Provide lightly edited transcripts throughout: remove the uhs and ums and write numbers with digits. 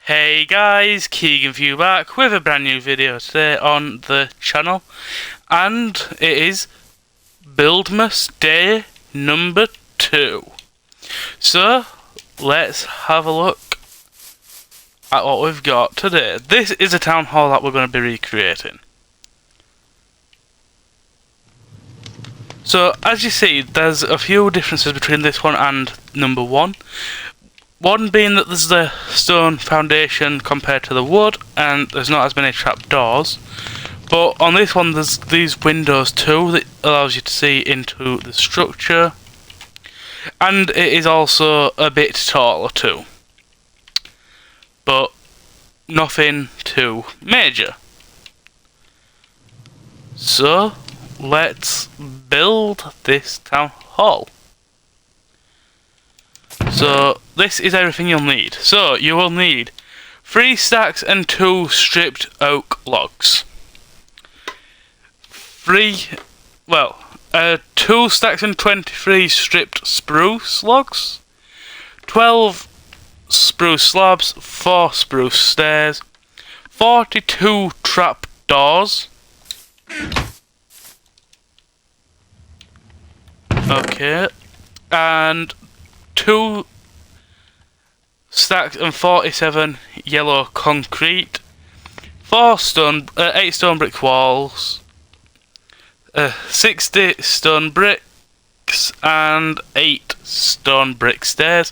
Hey guys, Keegan for you back with a brand new video today on the channel, and it is Buildmas day number 2. So let's have a look at what we've got today. This is a town hall that we're going to be recreating. So as you see, there's a few differences between this one and number 1. One being that there's the stone foundation compared to the wood, and there's not as many trapdoors. But on this one, there's these windows too that allows you to see into the structure, and it is also a bit taller too, but nothing too major. So let's build this town hall. So this is everything you'll need. So you will need 3 stacks and 2 stripped oak logs. 2 stacks and 23 stripped spruce logs. 12 spruce slabs, 4 spruce stairs, 42 trap doors. Okay, and 2 stacks and 47 yellow concrete, 8 stone brick walls, 60 stone bricks, and 8 stone brick stairs.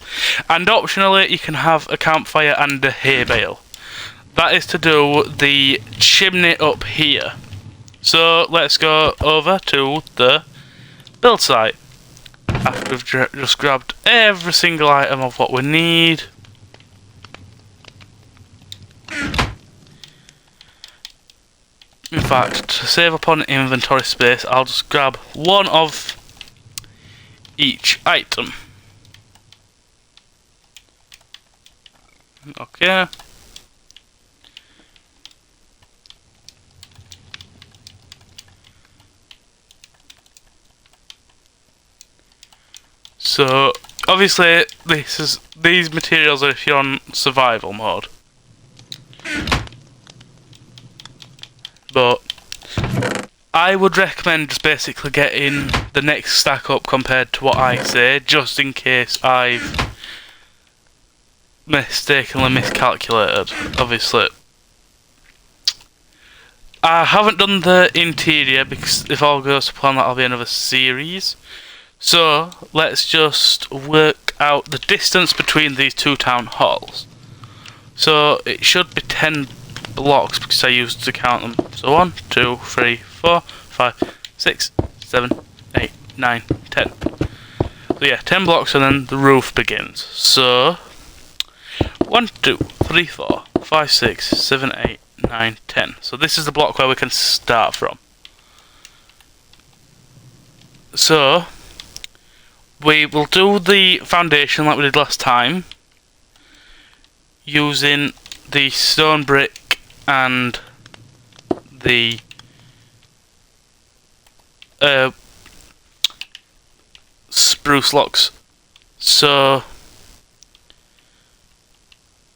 And optionally, you can have a campfire and a hay bale. That is to do the chimney up here. So let's go over to the build site. After we've just grabbed every single item of what we need. In fact, to save up on inventory space, I'll just grab one of each item. Okay. So obviously these materials are if you're on survival mode. But I would recommend just basically getting the next stack up compared to what I say, just in case I've mistakenly miscalculated. Obviously I haven't done the interior because if all goes to plan that'll be another series. So let's just work out the distance between these 2 town halls. So it should be 10 blocks because I used to count them. So 1, 2, 3, 4, 5, 6, 7, 8, 9, 10. So yeah, 10 blocks and then the roof begins. So 1, 2, 3, 4, 5, 6, 7, 8, 9, 10. So this is the block where we can start from. So we will do the foundation like we did last time, using the stone brick and the spruce logs. So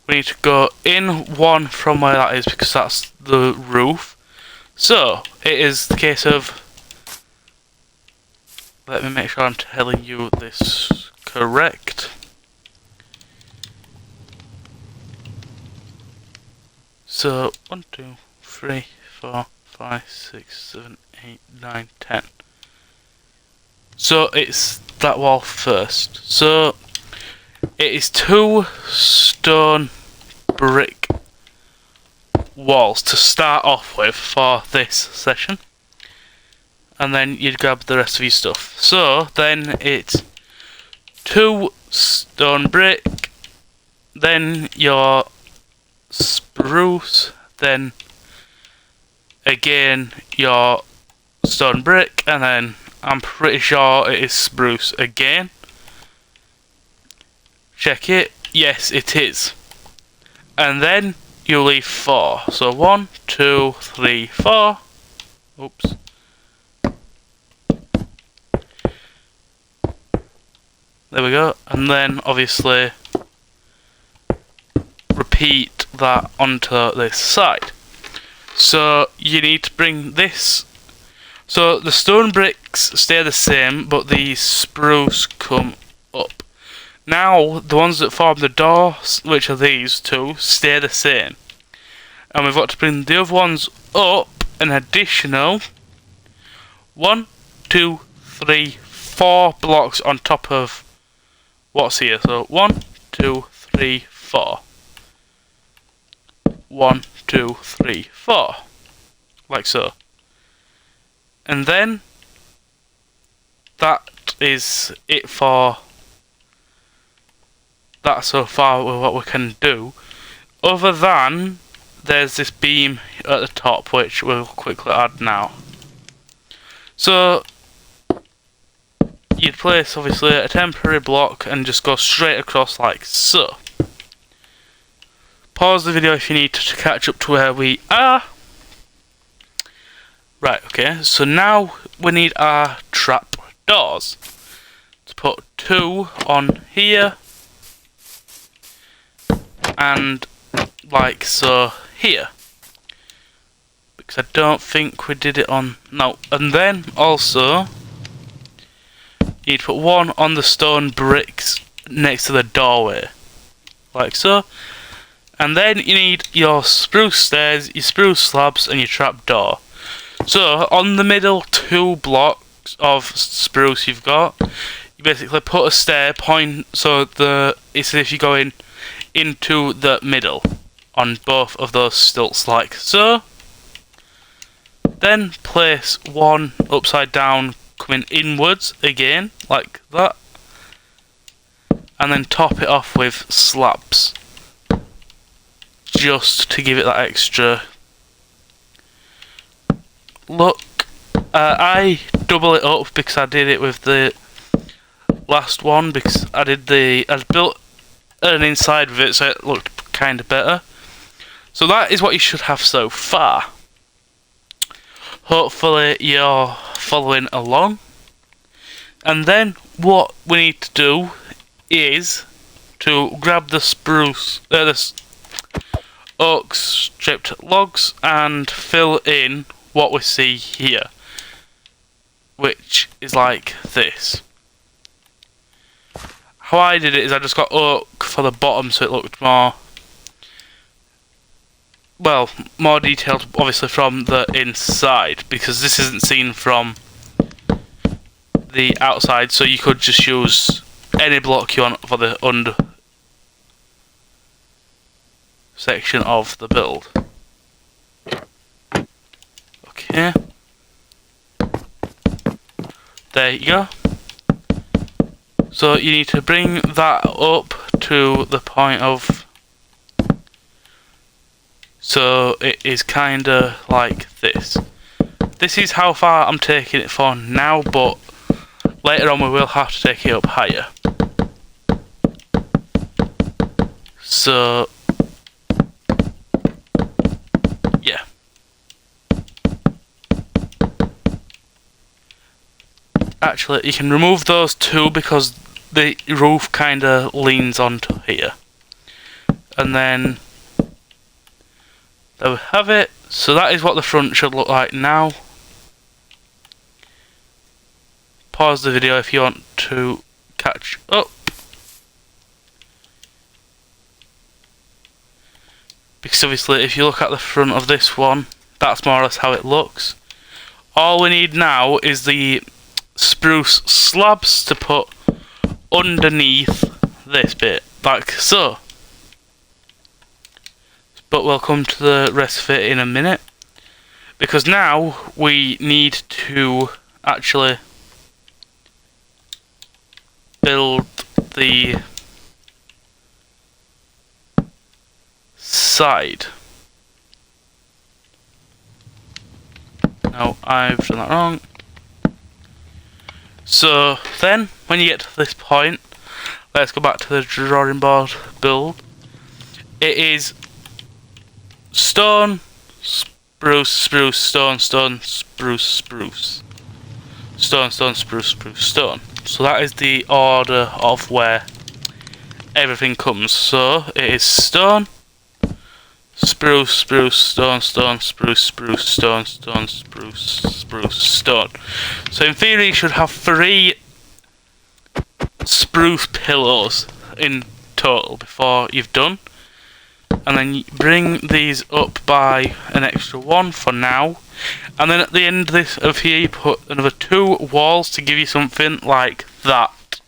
we need to go in one from where that is because that's the roof. So it is the case of, let me make sure I'm telling you this correct. So 1, 2, 3, 4, 5, 6, 7, 8, 9, 10. So it's that wall first. So it is 2 stone brick walls to start off with for this session. And then you'd grab the rest of your stuff. So then it's 2 stone brick, then your spruce, then again your stone brick, and then I'm pretty sure it is spruce again. Check it. Yes, it is. And then you leave 4. So 1, 2, 3, 4. Oops. There we go. And then obviously repeat that onto this side. So you need to bring this. So the stone bricks stay the same, but the spruce come up. Now the ones that form the door, which are these two, stay the same. And we've got to bring the other ones up an additional 1, 2, 3, 4 blocks on top of what's here. So 1, 2, 3, 4. 1, 2, 3, 4. Like so. And then that is it for that so far with what we can do. Other than there's this beam at the top which we'll quickly add now. So you'd place obviously a temporary block and just go straight across like so. Pause the video if you need to catch up to where we are. Right, okay, so now we need our trap doors. To put 2 on here and like so here. Because I don't think we did it on... No, and then also you'd put 1 on the stone bricks next to the doorway. Like so. And then you need your spruce stairs, your spruce slabs and your trap door. So on the middle 2 blocks of spruce you've got, you basically put a stair point so it's as if you're going into the middle on both of those stilts like so. Then place 1 upside down coming inwards again like that. And then top it off with slabs. Just to give it that extra look. I double it up because I did it with the last one because I built an inside with it so it looked kind of better. So that is what you should have so far. Hopefully you're following along. And then what we need to do is to grab the spruce, the oak stripped logs and fill in what we see here, which is like this. How I did it is I just got oak for the bottom so it looked more, well, more detailed obviously from the inside, because this isn't seen from the outside, so you could just use any block you want for the under section of the build. Okay. There you go. So you need to bring that up to the point of, so it is kinda like this. This is how far I'm taking it for now, but later on we will have to take it up higher. So yeah. Actually, you can remove those 2 because the roof kinda leans onto here. And then there we have it. So that is what the front should look like now. Pause the video if you want to catch up. Because obviously if you look at the front of this one, that's more or less how it looks. All we need now is the spruce slabs to put underneath this bit, like so. But we'll come to the rest of it in a minute. Because now we need to actually build the side. No, I've done that wrong. So then, when you get to this point, let's go back to the drawing board build. It is stone, spruce, spruce, stone, stone, spruce, spruce. Stone, stone, spruce, spruce, stone. So that is the order of where everything comes. So it is stone, spruce, spruce, stone, stone, spruce, spruce, stone, stone, spruce, spruce, stone. So in theory you should have 3 spruce pillows in total before you've done. And then you bring these up by an extra 1 for now. And then at the end of here you put another 2 walls to give you something like that.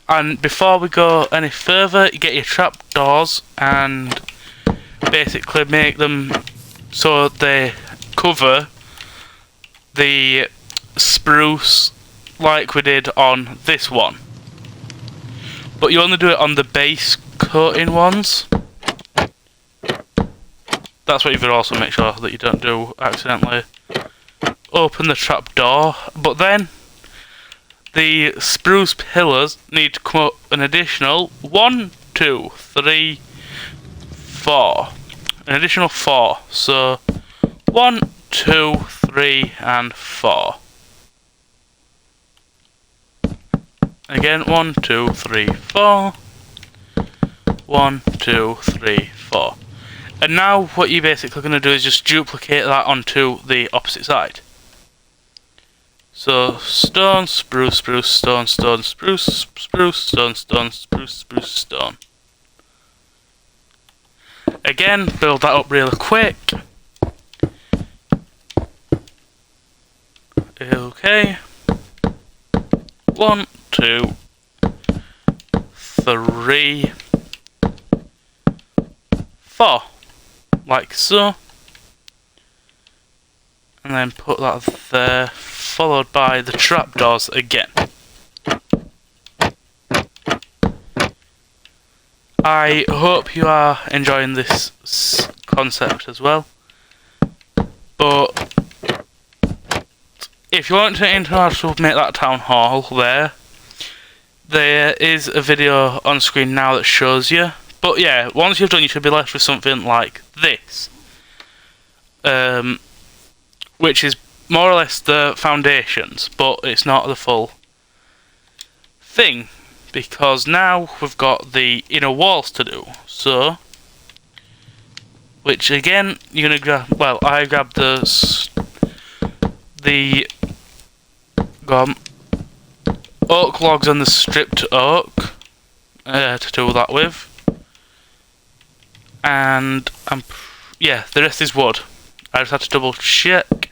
And before we go any further, you get your trapdoors and basically make them so they cover the spruce like we did on this one. But you only do it on the base coating ones. That's what you would also make sure that you don't do accidentally open the trapdoor. But then the spruce pillars need to come up an additional 1, 2, 3, 4. An additional 4. So 1, 2, 3, and 4. Again, 1, 2, 3, 4. 1, 2, 3, 4. And now what you're basically going to do is just duplicate that onto the opposite side. So stone, spruce, spruce, stone, stone, spruce, spruce, stone, stone, spruce, spruce, stone. Again, build that up really quick. Okay. 1, 2, 3, 4. Like so. And then put that there, followed by the trapdoors again. I hope you are enjoying this concept as well. But if you want to actually make that town hall there is a video on screen now that shows you. But yeah, once you've done, you should be left with something like this. Which is more or less the foundations, but it's not the full thing. Because now we've got the inner walls to do. So, which again, you're going to grab, well, I grabbed the oak logs and the stripped oak to do that with. And yeah, the rest is wood. I just had to double check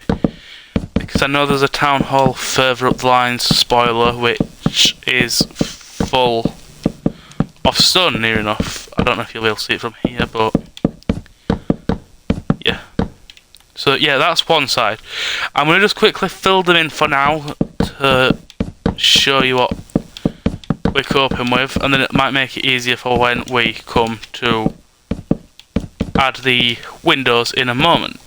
because I know there's a town hall further up the lines, spoiler, which is full of stone near enough. I don't know if you'll be able to see it from here, but yeah. So yeah, that's one side. I'm going to just quickly fill them in for now to show you what we're coping with, and then it might make it easier for when we come to add the windows in a moment,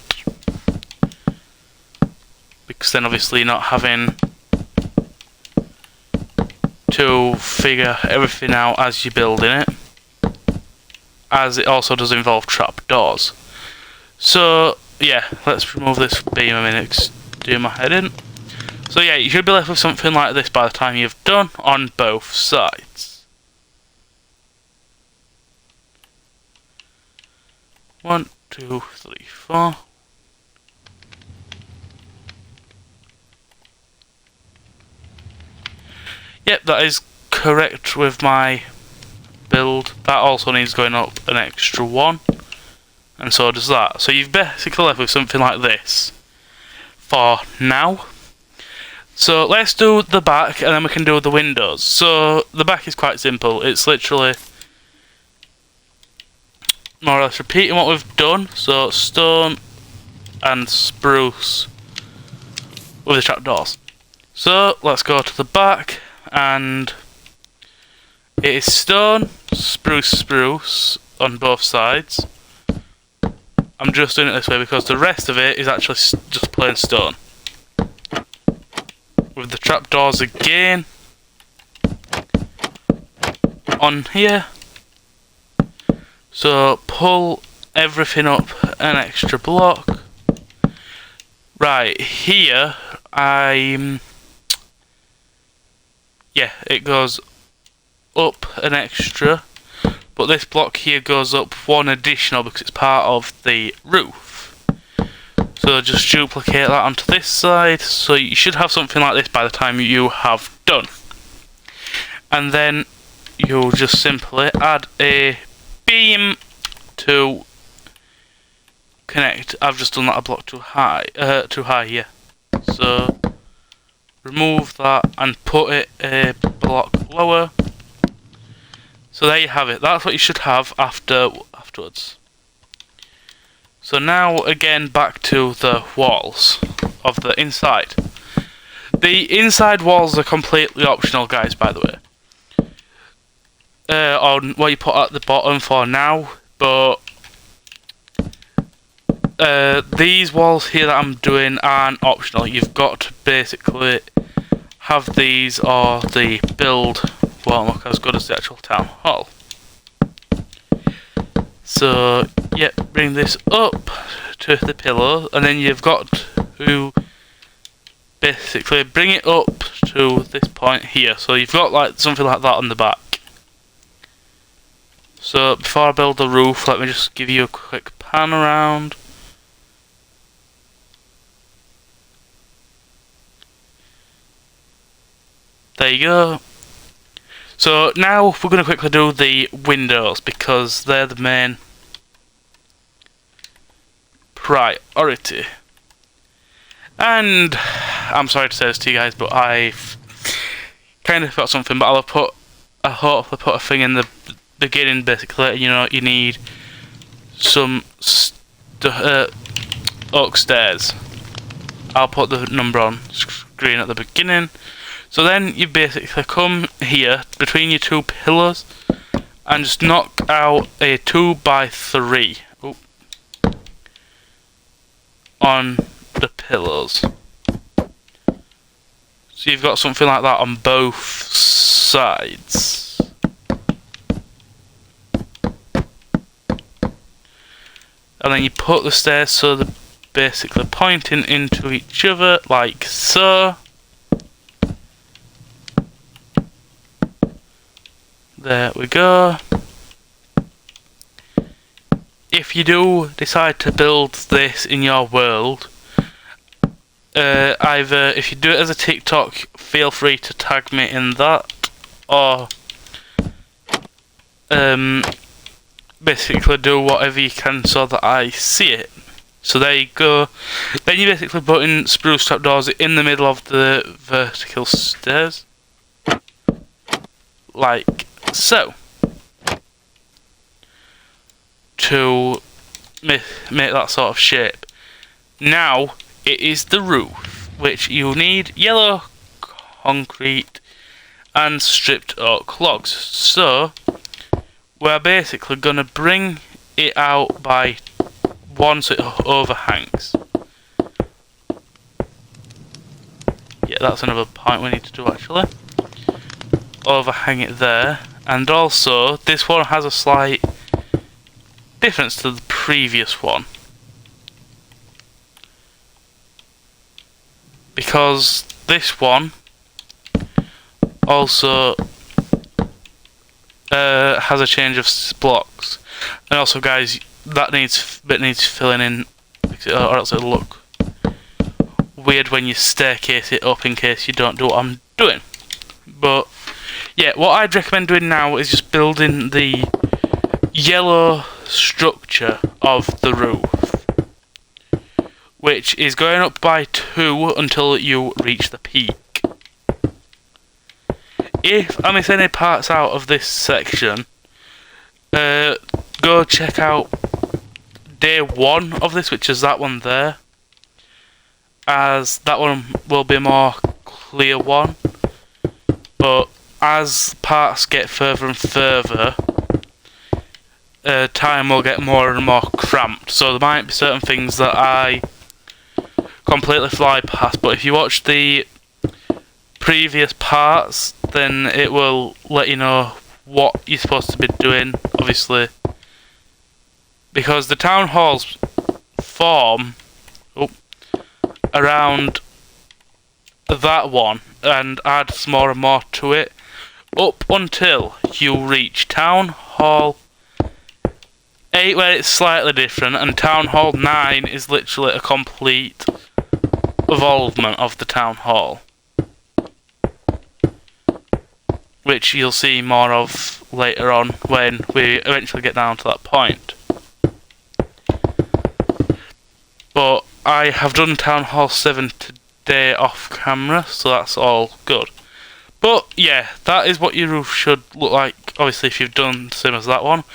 because then obviously you're not having to figure everything out as you're building it, as it also does involve trapdoors. So yeah, let's remove this beam a minute, do my head in. So yeah, you should be left with something like this by the time you've done on both sides. 1, 2, 3, 4. Yep, that is correct with my build. That also needs going up an extra 1. And so does that. So you've basically left with something like this for now. So let's do the back and then we can do the windows. So the back is quite simple. It's literally more or less repeating what we've done. So stone and spruce with the trapdoors. So let's go to the back, and it is stone, spruce, spruce on both sides. I'm just doing it this way because the rest of it is actually just plain stone. With the trapdoors again on here. So pull everything up an extra block. Right, here yeah, it goes up an extra, but this block here goes up one additional because it's part of the roof. So just duplicate that onto this side, so you should have something like this by the time you have done. And then you'll just simply add a beam to connect. I've just done that a block too high here. So remove that and put it a block lower. So there you have it. That's what you should have afterwards. So now again back to the walls of the inside. The inside walls are completely optional, guys, by the way. On what you put at the bottom for now, but these walls here that I'm doing aren't optional. You've got to basically have these or the build won't look as good as the actual town hall. So yeah, bring this up to the pillar, and then you've got to basically bring it up to this point here. So you've got like something like that on the back. So before I build the roof, let me just give you a quick pan around. There you go. So now we're going to quickly do the windows because they're the main priority. And I'm sorry to say this to you guys, but I've kind of got something, but I'll hopefully put a thing in the beginning, basically. You know, you need some oak stairs. I'll put the number on screen at the beginning. So then you basically come here between your two pillars and just knock out a 2x3 on the pillars. So you've got something like that on both sides. And then you put the stairs so they're basically pointing into each other like so. There we go. If you do decide to build this in your world, either if you do it as a TikTok, feel free to tag me in that, or basically do whatever you can so that I see it. So there you go. Then you basically put in spruce trapdoors in the middle of the vertical stairs, like so, to make that sort of shape. Now it is the roof, which you need yellow concrete and stripped oak logs. So we're basically going to bring it out by one so it overhangs. Yeah, that's another point we need to do actually. Overhang it there. And also, this one has a slight difference to the previous one, because this one also has a change of blocks. And also, guys, that needs filling in, or else it'll look weird when you staircase it up in case you don't do what I'm doing. But yeah, what I'd recommend doing now is just building the yellow structure of the roof, which is going up by 2 until you reach the peak. If I miss any parts out of this section, go check out day 1 of this, which is that one there, as that one will be a more clear one. But as parts get further and further, time will get more and more cramped. So there might be certain things that I completely fly past, but if you watch the previous parts, then it will let you know what you're supposed to be doing, obviously. Because the town halls form around that one and add more and more to it, up until you reach Town Hall 8 where it's slightly different, and Town Hall 9 is literally a complete evolvement of the Town Hall, which you'll see more of later on when we eventually get down to that point. But I have done Town Hall 7 today off camera, so that's all good. But yeah, that is what your roof should look like, obviously, if you've done the same as that one.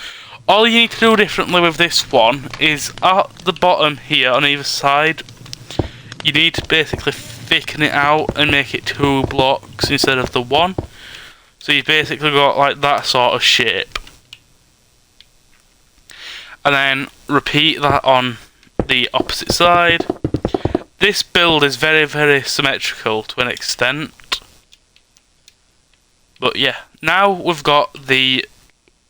All you need to do differently with this one is at the bottom here on either side, you need to basically thicken it out and make it 2 blocks instead of the 1. So you've basically got like that sort of shape. And then repeat that on the opposite side. This build is very, very symmetrical to an extent. But yeah, now we've got the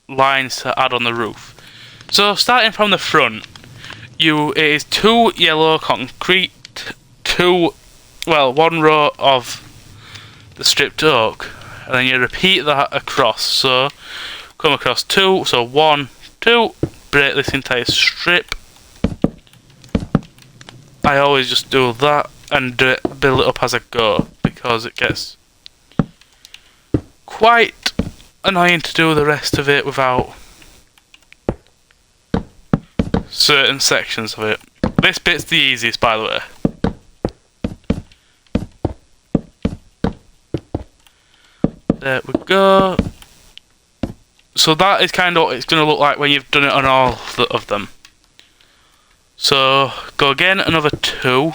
lines to add on the roof. So starting from the front, it is 2 yellow concrete, 1 row of the stripped oak, and then you repeat that across. So come across 2, so 1, 2, break this entire strip. I always just do that and build it up as I go, because it gets quite annoying to do the rest of it without certain sections of it. This bit's the easiest, by the way. There we go. So that is kind of what it's going to look like when you've done it on all of them. So go again, another 2.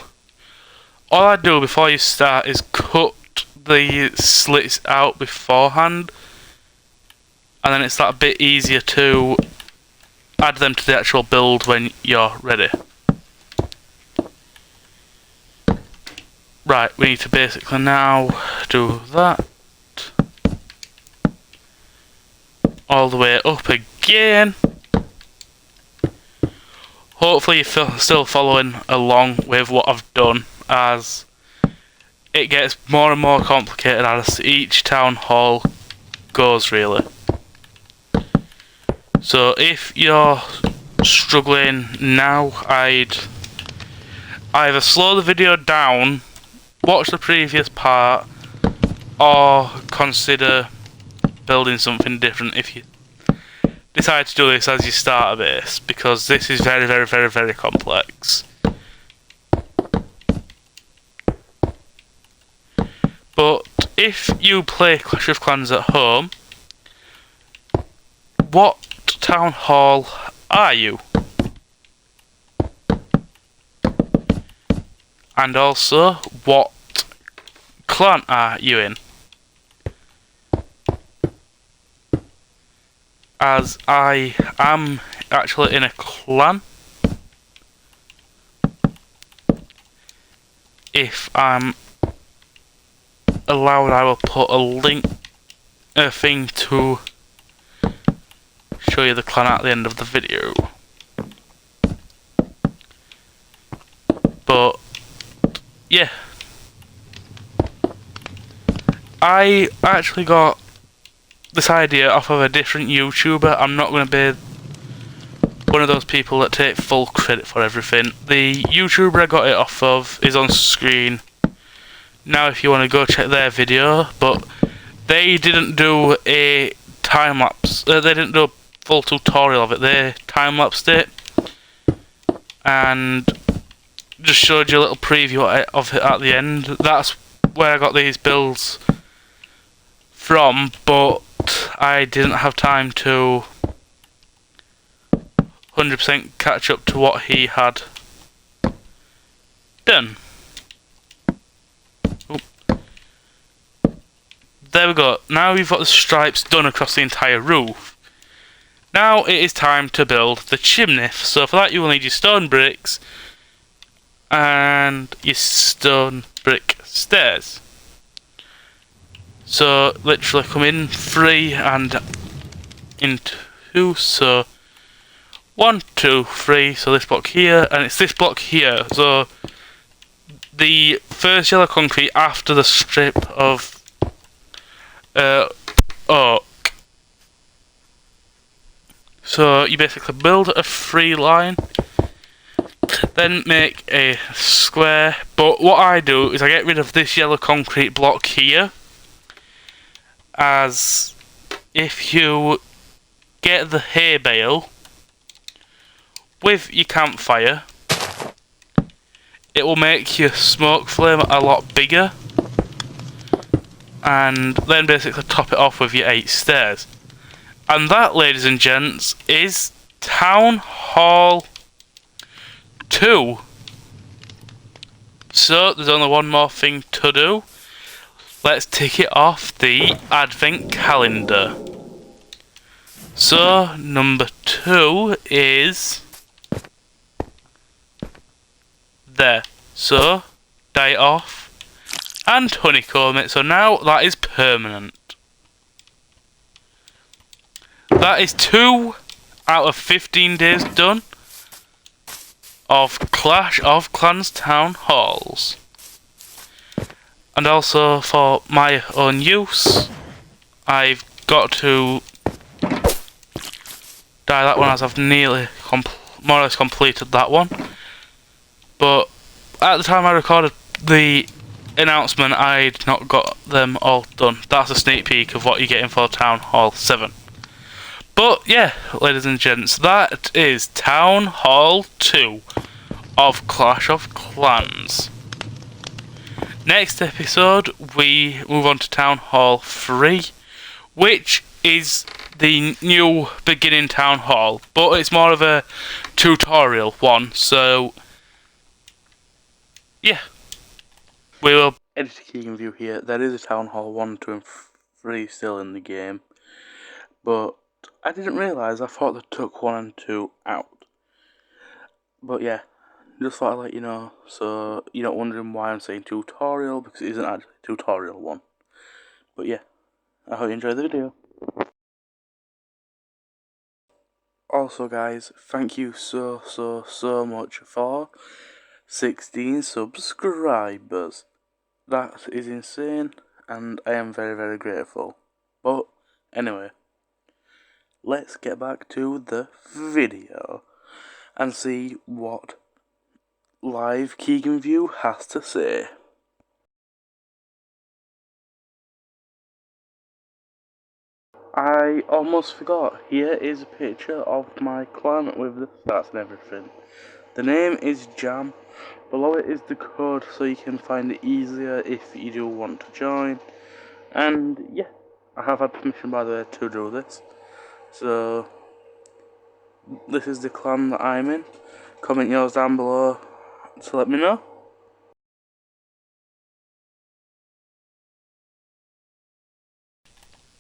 All I do before you start is cut the slits out beforehand, and then it's that bit easier to add them to the actual build when you're ready. Right, we need to basically now do that all the way up again. Hopefully you're still following along with what I've done, as it gets more and more complicated as each town hall goes, really. So if you're struggling now, I'd either slow the video down, watch the previous part, or consider building something different if you decide to do this as your starter base, because this is very, very, very, very complex. But if you play Clash of Clans at home, what town hall are you? And also, what clan are you in? As I am actually in a clan. If I'm allowed, I will put a thing to show you the clan at the end of the video. But yeah, I actually got this idea off of a different YouTuber. I'm not going to be one of those people that take full credit for everything. The YouTuber I got it off of is on screen now if you want to go check their video, but they didn't do a time-lapse, they didn't do a full tutorial of it, they time-lapsed it and just showed you a little preview of it at the end. That's where I got these builds from, but I didn't have time to 100% catch up to what he had done. There we go. Now we've got the stripes done across the entire roof. Now it is time to build the chimney. So for that you will need your stone bricks and your stone brick stairs. So literally come in 3 and in 2. So 1, 2, 3. So this block here, and it's this block here. So the first yellow concrete after the strip of oak. So you basically build a 3 line, then make a square. But what I do is I get rid of this yellow concrete block here, as if you get the hay bale with your campfire, it will make your smoke flame a lot bigger, and then basically top it off with your 8 stairs. And that, ladies and gents, is Town Hall 2. So there's only one more thing to do. Let's tick it off the advent calendar. So number 2 is there. So dye it off and honeycomb it. So now that is permanent. That is 2 out of 15 days done of Clash of Clans Town Halls. And also for my own use, I've got to dye that one, as I've nearly more or less completed that one. But at the time I recorded the announcement, I'd not got them all done. That's a sneak peek of what you're getting for Town Hall 7. But yeah, ladies and gents, that is Town Hall 2 of Clash of Clans. Next episode, we move on to Town Hall 3, which is the new beginning Town Hall, but it's more of a tutorial one, so yeah. We will edit a key view here. There is a Town Hall 1, 2 and 3 still in the game, but I didn't realise, I thought they took 1 and 2 out. But yeah, just thought I'd let you know, so you're not wondering why I'm saying tutorial, because it isn't actually tutorial 1. But yeah, I hope you enjoyed the video. Also guys, thank you so much for 16 subscribers. That is insane, and I am very grateful. But anyway, let's get back to the video and see what live Keegan View has to say. I almost forgot, here is a picture of my clan with the stats and everything. The name is Jam, below it is the code so you can find it easier if you do want to join. And yeah, I have had permission by the way to do this. So this is the clan that I'm in. Comment yours down below to let me know.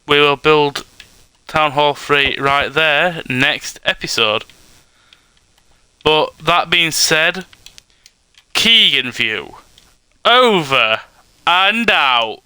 We will build Town Hall 3 right there next episode. But that being said, Keegan View, over and out.